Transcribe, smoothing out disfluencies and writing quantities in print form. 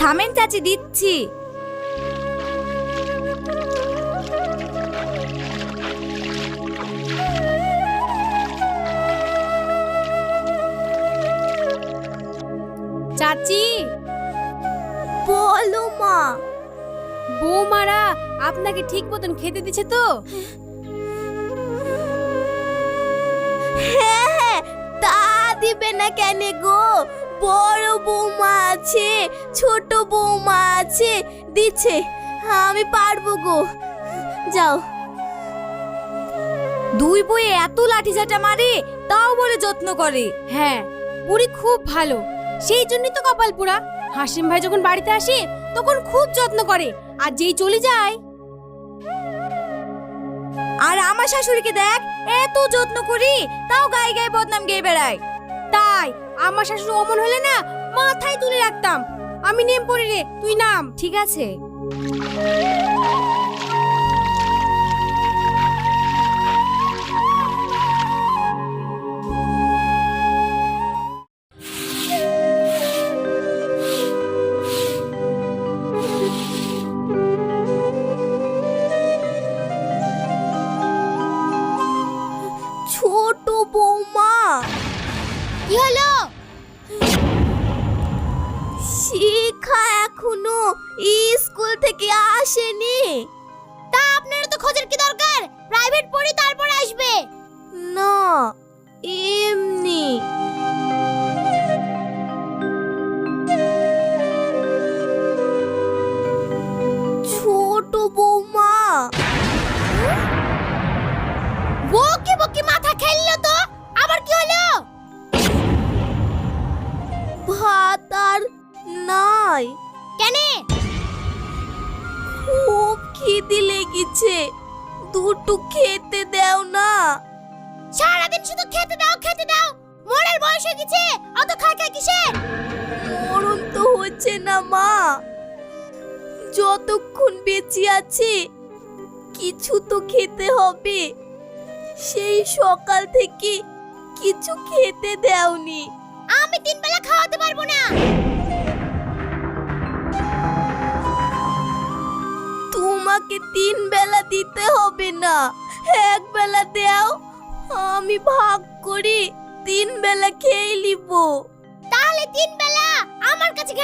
থামেন চাচি, দিচ্ছি। চাচি, বলো মা। বৌমারা আপনাকে ঠিক মতন খেতে দিচ্ছে তো? হ্যাঁ, তা দিবে না কেন গো? বড় বৌমা আছে, ছোট বৌমা আছে, দিচ্ছে। আমি পারবো গো, যাও। দুই বই এত লাঠিঝাটা মারে, তাও বলে যত্ন করে। হ্যাঁ, বুড়ি খুব ভালো, সেই জন্যই তো কপাল পোড়া। হাসিম ভাই যখন বাড়িতে আসে তখন খুব যত্ন করে, আর যেই চলে যায়। আর আমার শাশুড়িকে দেখ, এত যত্ন করি তাও গায়ে গায়ে বদনাম গেয়ে বেড়ায়। তাই আমার শাশুড়ি অমন হলে না, মাথায় তুলে রাখতাম। আমি নেম পড়ি রে, তুই নাম। ঠিক আছে। ছোট বৌমা, কি হলো? শিখা এখনো স্কুল থেকে আসেনি। তা আপনার তো খোঁজের কি দরকার? প্রাইভেট পড়ি, তারপর আসবে। না, এমনি। ছোট বৌমা, বকি বকি মাথা খেললো তো, আবার কি হলো? ভাত আর নাই। কেন? খুব খিদে লেগেছে, দুটো খেতে দাও না। সারাদিন শুধু খেতে দাও খেতে দাও, মরার বয়স হয়ে গেছে, অত খায় খায় কিসের? মরণ তো হচ্ছে না মা, যতক্ষণ বেঁচে আছি কিছু তো খেতে হবে। সেই সকাল থেকে কিছু খেতে দাওনি। আমি 3 বেলা খাওয়াতে পারবো না। তোমাকে 3 বেলা দিতে হবে না, 1 বেলা দাও, আমি ভাগ করি 3 বেলা খেয়ে নিব। তাহলে 3 বেলা আমার কাছে